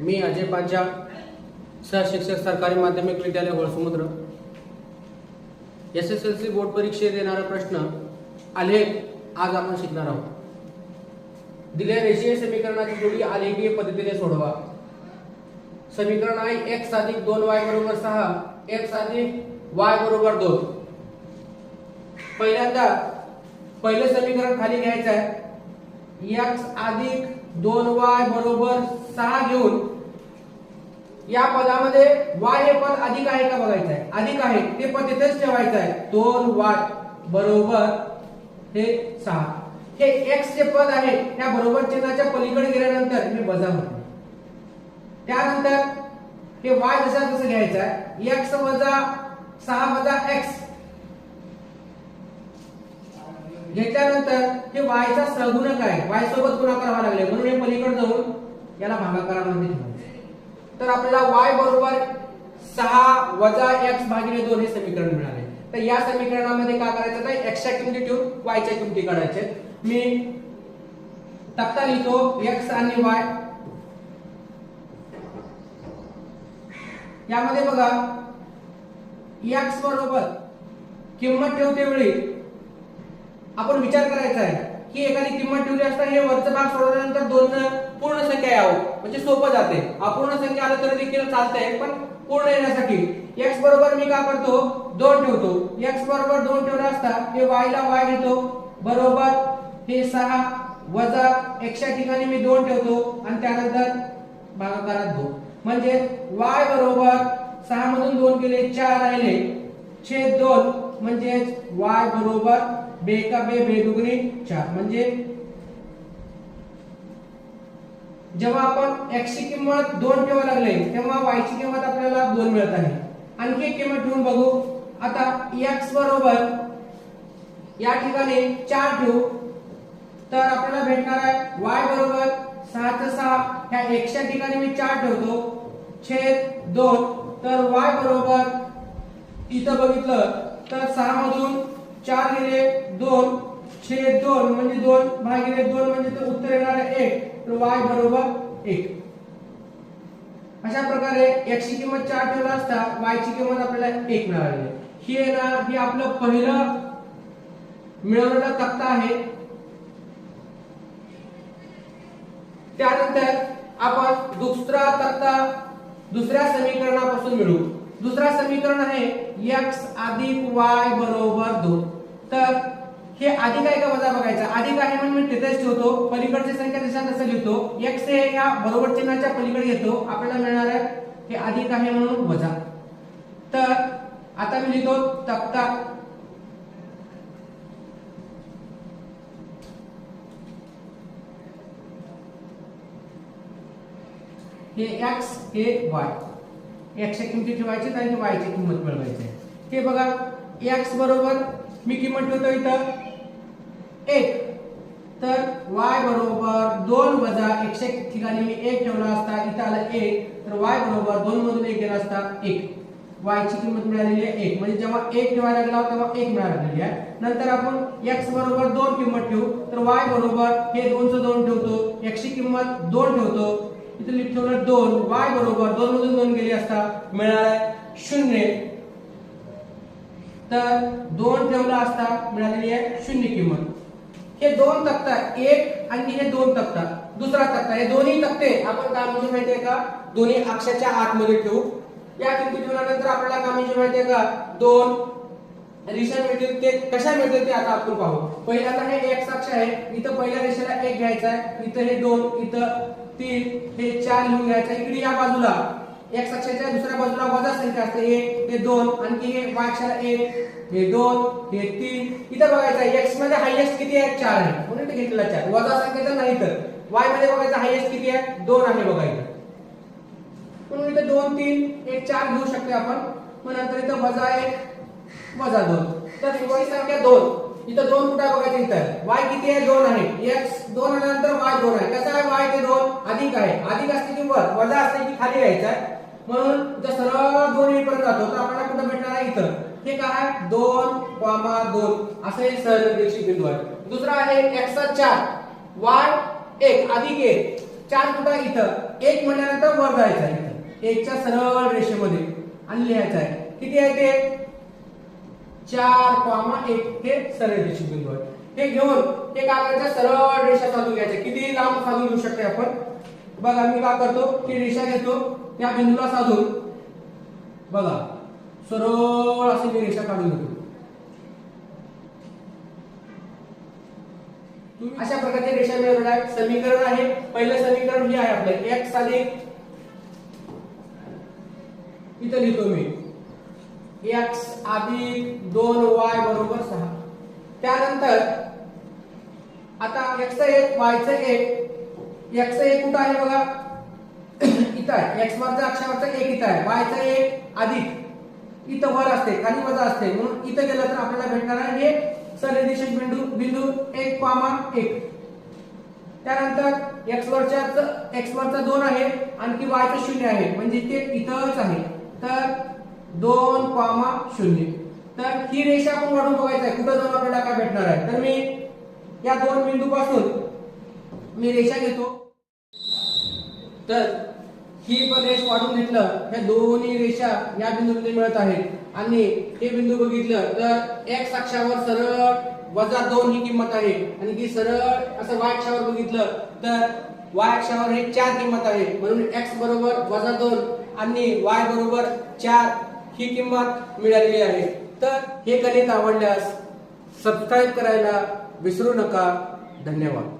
मी अजय पांचा, सहशिक्षक सरकारी माध्यमिक विद्यालय होळसमुद्र. SSLC बोर्ड परीक्षेत येणारा प्रश्न आलेख आज आपण शिकणार आहोत. दिलेल्या रेषीय समीकरणाची जोडी आलेखीय पद्धतीने सोडवा. समीकरण आहे x + 2y = 6, x + y = 2. पहिल्यांदा पहिले समीकरण खाली घ्यायचं आहे. x + 2y = 6 घेऊन या पदामध्ये y हे पद अधिक आहे का बघायचं आहे. अधिक आहे ते पद तिथेच ठेवायचं आहे. 2y = हे 6. हे x चे पद आहे त्या बरोबर चिन्हाच्या पलीकडे गेल्यानंतर मी वजा म्हणतो. त्यानंतर हे y जसा तसं घ्यायचं आहे. x - 6 - x घेतल्यानंतर हे y चा सहगुणक आहे. y सोबत गुणाकार व्हायला लागले म्हणून हे पलीकडे जाऊन याला भागाकारामध्ये ठेवायचे. तर आपल्याला y = 6 - x/2 हे समीकरण मिळाले. तर या समीकरणामध्ये काय करायचं आहे, x च्या किमती ठेवून y च्या किमती काढायचे. मी तक्ता लिहितो x आणि y. यामध्ये बघा x बरोबर किंमत ठेवते वेळी आपण विचार करायचा आहे की एखादी किंमत ठेवली असता हे वरचा भाग सोडवल्यानंतर 2 पूर्ण संख्या यावं म्हणजे सोपं जाते. अपूर्ण संख्या आलं तर देखील चालतंय पण पूर्ण येण्यासाठी x बरोबर मी काय करतो 2 ठेवतो. x बरोबर 2 ठेवला असता हे y ला y घेतो बरोबर हे 6 वजा x च्या ठिकाणी मी 2 ठेवतो आणि त्यानंतर भागाकारात 2 म्हणजे y बरोबर 6 मधून 2 गेले 4 राहिले छेद 2 म्हणजे y बरोबर 2 का 2 बेदुगणी 4 म्हणजे जेव्हा आपण x ची किंमत 2 ठेवायला लागले तेव्हा y ची किंमत आपल्याला 2 मिळत आहे. आणखी एक किंमत ठेवून बघू. आता x बरोबर या ठिकाणी 4 ठेवू तर आपल्याला भेटणार आहे y बरोबर 6 + 6 ह्या x च्या ठिकाणी मी 4 ठेवतो छेद 2 तर y बरोबर इथं बघितलं तर 6 मधून 4 गेले 2 छेद 2 म्हणजे 2/2 म्हणजे ते उत्तर येणार आहे 1 तर y बरोबर 1. अशा प्रकारे x ची किंमत 4 ठेवला असता y ची किंमत आपल्याला 1 मिळाली. ही आपलं पहिलं मिळवलेला तक्ता आहे. त्यानंतर आपण दुसरा तक्ता दुसऱ्या समीकरणापासून मिळवू. दुसरा समीकरण आहे x + y = 2. तर हे अधिक आहे का वजा बघायचं. अधिक आहे म्हणून मी तिथेच ठेवतो. पलीकडची संख्या जसा तसं लिहितो. x हे या बरोबर चिन्हाच्या पलीकडे घेतो. आपल्याला मिळणार आहे हे अधिक आहे म्हणून वजा. तर आता मी लिहितो तक्ता हे x हे y. x ची किंमत ठेवायची आणि y ची किंमत मिळवायची. हे बघा x बरोबर मी किंमत ठेवतो इथं 1 तर y बरोबर 2 वजा x च्या ठिकाणी मी 1 ठेवला असता इथं आला 1 तर y बरोबर 2 मधून 1 गेला असता 1. y ची किंमत मिळालेली आहे 1 म्हणजे जेव्हा 1 ठेवायला गेला तेव्हा 1 मिळालेली आहे. नंतर आपण x बरोबर 2 किंमत ठेवू तर y बरोबर हे 2 चं 2 ठेवतो x ची किंमत 2 ठेवतो इथे लिहितो 2 y बरोबर 2 मधून 2 गेले असता मिळणार आहे 0 तर 2 ठेवला असता मिळालेली आहे 0 किंमत. हे 2 तक्ता 1 आणि हे 2 तक्ता दुसरा तक्ता हे दोन्ही तक्ते आपण काय म्हणजे माहितीये का दोन्ही अक्षाच्या आतमध्ये ठेवू. या किमती ठेवल्यानंतर आपल्याला काय म्हणजे माहितीये का 2 रेषा मिळतील. ते कशा मिळतील ते आता आपण पाहू. पहिल्यांदा हे x अक्ष आहे. इथं पहिल्या रेषेला 1 घ्यायचा आहे. इथं हे 2 इथं 3 हे 4 लिहून घ्यायचं. इकडे या बाजूला x अक्षाच्या दुसऱ्या बाजूला वजा संख्या असते 1 हे 2 आणखी हे y अक्षाला 1 हे 2 हे 3 इथं बघायचं x मध्ये हायेस्ट किती आहे 4 आहे म्हणून इथे घेतलेला 4 वजा संख्येचा नाही तर y मध्ये बघायचं हायेस्ट किती आहे 2 आहे बघा इथं म्हणून इथे 2 3 1 4 घेऊ शकतो आपण. मग नंतर इथं वजा 1 वजा 2 तर ही संख्या 2 इथं 2 कुठे बघायचं इथं y किती आहे 2 आहे x 2 आल्यानंतर y 2 आहे. कसं आहे y ते 2 अधिक आहे. अधिक असते की वर वजा असते की खाली घ्यायचं आहे म्हणून जर सरळ 2 येईपर्यंत जातो तर आपल्याला कुठे भेटणार आहे इथं हे काय 2,2 असे सहनिर्देशित बिंदू आहे. दुसरा आहे x चा 4 y 1 अधिक 1 4 कुठं इथं, 1 म्हणल्यानंतर वर जायचं आहे इथं 1 च्या सरळ रेषेमध्ये आणि लिहायचं आहे. किती आहे ते 4,1 हे सरळ रेषे बिंदू आहे. हे घेऊन हे कागदाच्या सरळ रेषा साधून घ्यायचे. किती लांब साधून घेऊ शकते आपण बघा. मी काय करतो की रेषा घेतो, त्या बिंदूला साधून बघा सरळ अशी मी रेषा काढून घेतो. अशा प्रकारची रेषा मिळवणार आहे. समीकरण आहे, पहिलं समीकरण हे आहे आपलं x अधिक इथं लिहितो मी x अधिक 2y बरोबर 6. त्यानंतर आता x चं 1 y चं 1, x चं 1 कुठं आहे बघा इथं आहे. x वरच्या अक्षरावरचं 1 इथं आहे, y चं 1 अधिक इथं वर असते खाली वजा असते, म्हणून इथं गेलं तर आपल्याला भेटणार आहे हे सरळरेषीय बिंदू 1,1. त्यानंतर x वरचा 2 आहे, आणखी y चं 0 आहे, म्हणजे ते इथंच आहे, तर 2,0. तर ही रेषा आपण वाढून बघायचं आहे कुठं जाऊन आपल्याला काय भेटणार आहे. तर मी या 2 बिंदूपासून मी रेषा घेतो. तर ही पण रेष वाढून घेतलं, ह्या दोन्ही रेषा या बिंदूमध्ये मिळत आहेत आणि हे बिंदू बघितलं तर x अक्षावर सरळ -2 ही किंमत आहे आणि ही सरळ असं y अक्षावर बघितलं तर y अक्षावर हे 4 किंमत आहे, म्हणून x बरोबर -2 आणि y बरोबर 4 ही किंमत मिळालेली आहे. तर हे गणित आवडल्यास सबस्क्राईब करायला विसरू नका. धन्यवाद.